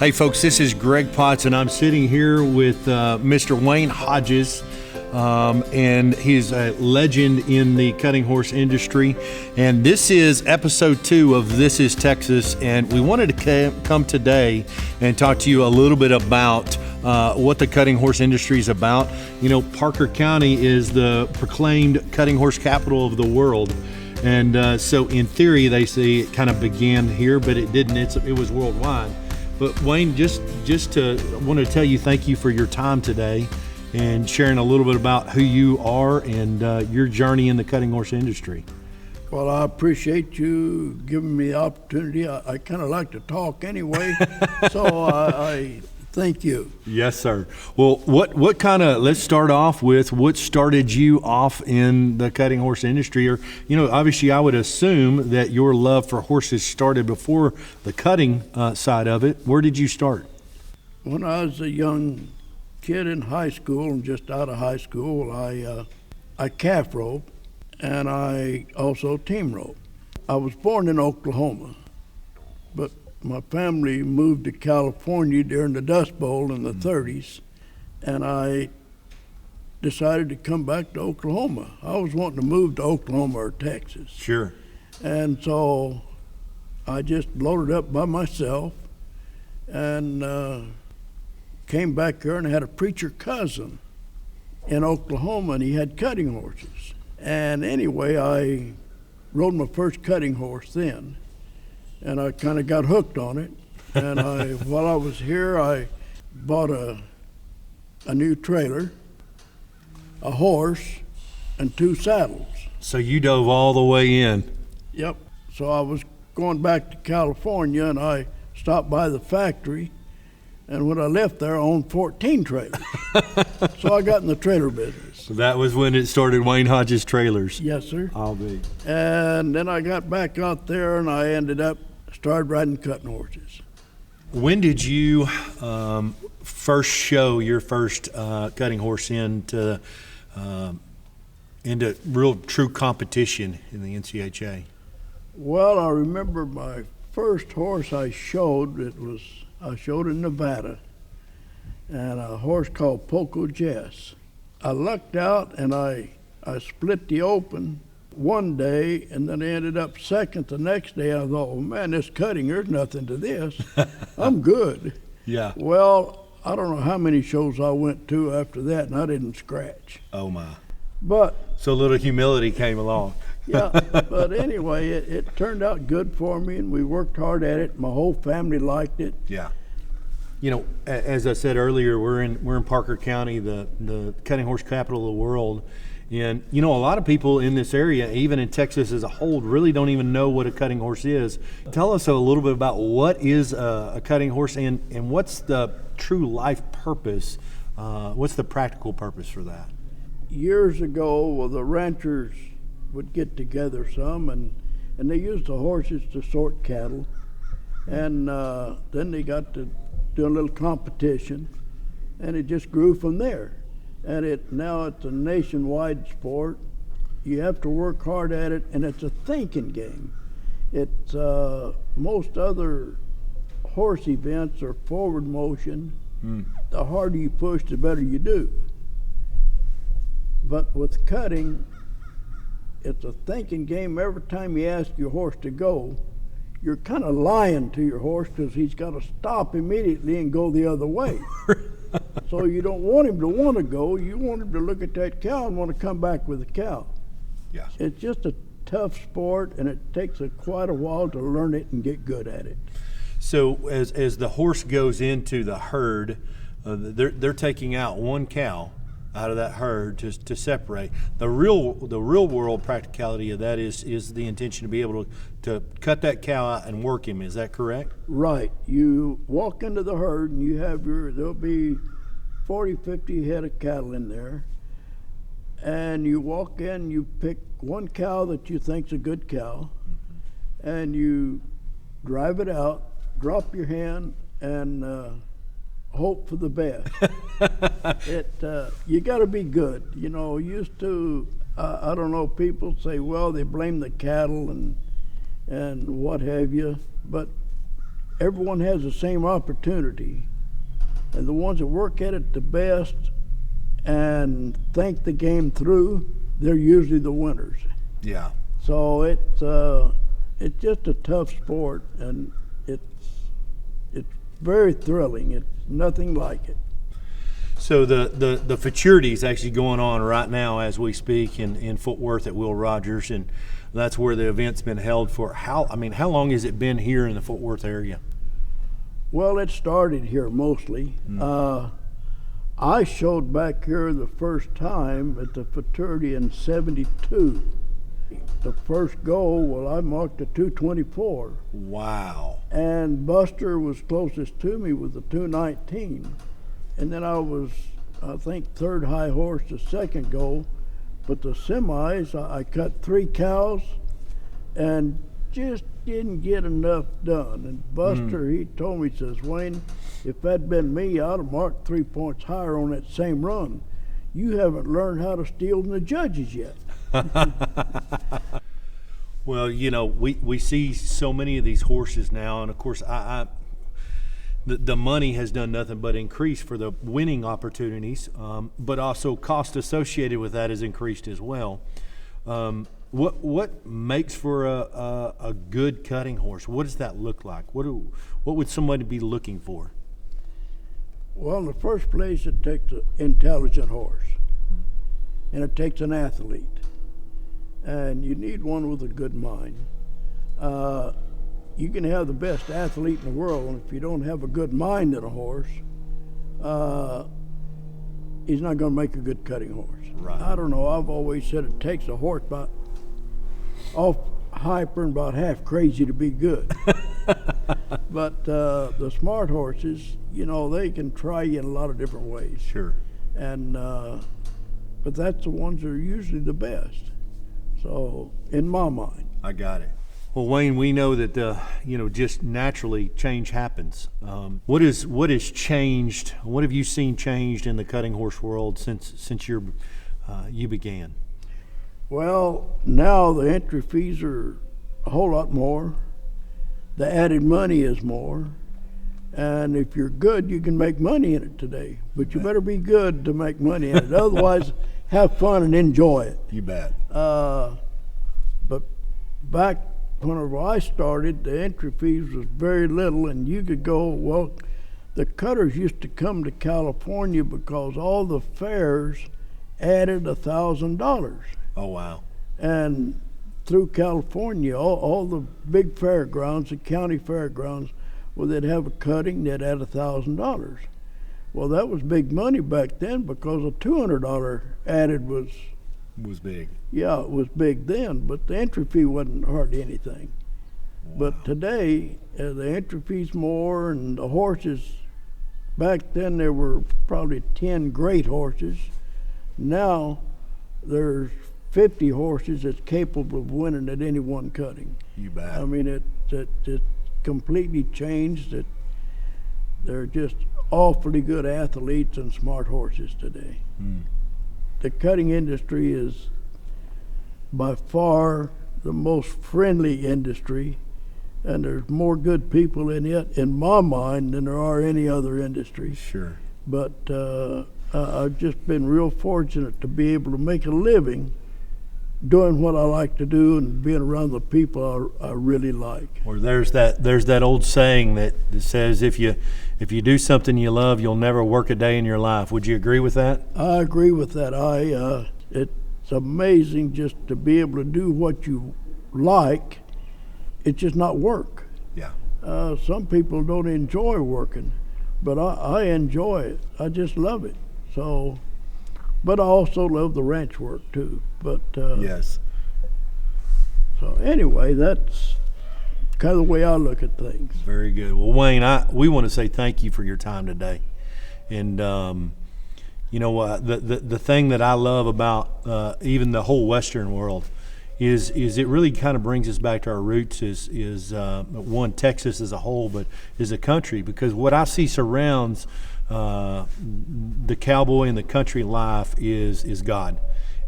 Hey folks, this is Greg Potts, and I'm sitting here with Mr. Wayne Hodges, and he's a legend in the cutting horse industry. And this is episode 2 of This is Texas, and we wanted to come today and talk to you a little bit about what the cutting horse industry is about. You know, Parker County is the proclaimed cutting horse capital of the world. And so in theory, they say it kind of began here, but it didn't. It was worldwide. But Wayne, just want to tell you thank you for your time today and sharing a little bit about who you are and your journey in the cutting horse industry. Well, I appreciate you giving me the opportunity. I kind of like to talk anyway, so I thank you. Yes, sir. Well, what kind of, let's start off with what started you off in the cutting horse industry? Or, you know, obviously I would assume that your love for horses started before the cutting side of it. Where did you start? When I was a young kid in high school and just out of high school, I calf rope and I also team rope. I was born in Oklahoma, but my family moved to California during the Dust Bowl in the 30s, and I decided to come back to Oklahoma. I was wanting to move to Oklahoma or Texas. Sure. And so I just loaded up by myself and came back here, and I had a preacher cousin in Oklahoma, and he had cutting horses. And anyway, I rode my first cutting horse then. And I kind of got hooked on it. And while I was here, I bought a new trailer, a horse, and 2 saddles. So you dove all the way in. Yep. So I was going back to California, and I stopped by the factory. And when I left there, I owned 14 trailers. So I got in the trailer business. So that was when it started, Wayne Hodges Trailers. Yes, sir. I'll be. And then I got back out there, and I started riding cutting horses. When did you first show your first cutting horse into real true competition in the NCHA? Well, I remember my first horse I showed in Nevada, and a horse called Poco Jess. I lucked out and I split the open one day, and then I ended up second the next day. I thought, oh man, this cutting, there's nothing to this. I'm good. Yeah. Well, I don't know how many shows I went to after that, and I didn't scratch. Oh my. But so a little humility came along. Yeah, but anyway, it turned out good for me, and we worked hard at it. My whole family liked it. Yeah. You know, as I said earlier, we're in Parker County, the cutting horse capital of the world. And, you know, a lot of people in this area, even in Texas as a whole, really don't even know what a cutting horse is. Tell us a little bit about what is a cutting horse and what's the true life purpose, what's the practical purpose for that? Years ago, well, the ranchers would get together some, and they used the horses to sort cattle. And then they got to do a little competition, and it just grew from there. And now it's a nationwide sport. You have to work hard at it, and it's a thinking game. It's most other horse events are forward motion. The harder you push, the better you do. But with cutting, it's a thinking game. Every time you ask your horse to go, you're kind of lying to your horse, because he's got to stop immediately and go the other way. So you don't want him to want to go. You want him to look at that cow and want to come back with the cow. Yeah. It's just a tough sport, and it takes quite a while to learn it and get good at it. So as the horse goes into the herd, they're taking out one cow out of that herd to separate. The real world practicality of that is the intention to be able to cut that cow out and work him. Is that correct? Right. You walk into the herd, and you have there'll be 40, 50 head of cattle in there. And you walk in, you pick one cow that you think's a good cow, and you drive it out, drop your hand, and hope for the best. You got to be good. You know, used to, I don't know, people say, well, they blame the cattle and what have you, but everyone has the same opportunity, and the ones that work at it the best and think the game through, they're usually the winners. Yeah. So it's just a tough sport, and it's very thrilling. It's nothing like it. So the futurity is actually going on right now as we speak in Fort Worth at Will Rogers, and that's where the event's been held for. How long has it been here in the Fort Worth area? Well, it started here mostly. I showed back here the first time at the futurity in '72. The first goal, well, I marked a 224. Wow. And Buster was closest to me with the 219. And then I was, I think, third high horse the second goal. But the semis, I cut 3 cows and just didn't get enough done. And Buster, he told me, he says, Wayne, if that'd been me, I'd have marked 3 points higher on that same run. You haven't learned how to steal from the judges yet. Well, you know, we see so many of these horses now, and of course, the money has done nothing but increase for the winning opportunities, but also cost associated with that has increased as well. What makes for a good cutting horse? What does that look like? What would somebody be looking for? Well, in the first place, it takes an intelligent horse, and it takes an athlete, and you need one with a good mind. You can have the best athlete in the world, and if you don't have a good mind in a horse, he's not going to make a good cutting horse. Right. I don't know. I've always said it takes a horse about off hyper and about half crazy to be good. But the smart horses, you know, they can try you in a lot of different ways. Sure. And but that's the ones that are usually the best. So, in my mind. I got it. Well, Wayne, we know that just naturally change happens. What has changed? What have you seen changed in the cutting horse world since you began? Well, now the entry fees are a whole lot more. The added money is more. And if you're good, you can make money in it today. But you better be good to make money in it. Otherwise, have fun and enjoy it. You bet. But back whenever I started, the entry fees was very little, and you could go, well, the cutters used to come to California because all the fairs added $1,000. Oh, wow. And through California, all the big fairgrounds, the county fairgrounds, well, they'd have a cutting, they'd add $1,000. Well, that was big money back then because a $200 added was big. Yeah, it was big then, but the entry fee wasn't hardly anything. Wow. But today, the entry fee's more, and the horses, back then there were probably 10 great horses. Now there's 50 horses that's capable of winning at any one cutting. You bet. I mean, it completely changed. They're just awfully good athletes and smart horses today. The cutting industry is by far the most friendly industry, and there's more good people in it, in my mind, than there are any other industry. Sure. But I've just been real fortunate to be able to make a living doing what I like to do and being around the people I really like. Or there's that old saying that says if you do something you love, you'll never work a day in your life. Would you agree with that? I agree with that. It's amazing just to be able to do what you like. It's just not work. Yeah. Some people don't enjoy working, but I enjoy it. I just love it. So, but I also love the ranch work too. But yes. So anyway, that's kind of the way I look at things. Very good. Well, Wayne, we want to say thank you for your time today, and the thing that I love about even the whole Western world is it really kind of brings us back to our roots. Is one, Texas as a whole, but as a country, because what I see surrounds the cowboy and the country life is God,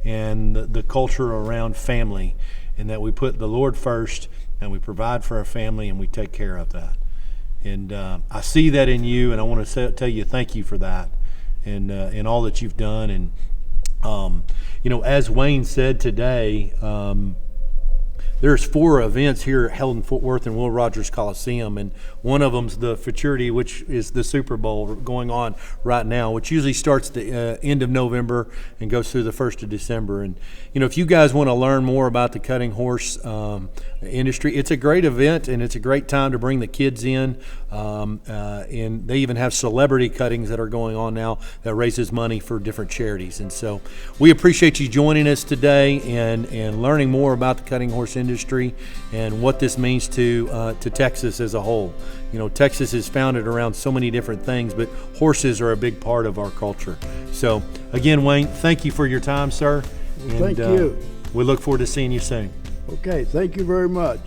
and the culture around family, and that we put the Lord first, and we provide for our family, and we take care of that. And I see that in you, and I want to tell you thank you for that, and all that you've done. And as Wayne said today, there's 4 events here held in Fort Worth and Will Rogers Coliseum, and one of them's the Futurity, which is the Super Bowl going on right now, which usually starts the end of November and goes through the 1st of December. And if you guys want to learn more about the cutting horse industry, it's a great event, and it's a great time to bring the kids in. And they even have celebrity cuttings that are going on now that raises money for different charities. And so we appreciate you joining us today and learning more about the cutting horse industry and what this means to Texas as a whole. Texas is founded around so many different things, but horses are a big part of our culture. So again, Wayne, thank you for your time, sir. And, thank you. We look forward to seeing you soon. Okay, thank you very much.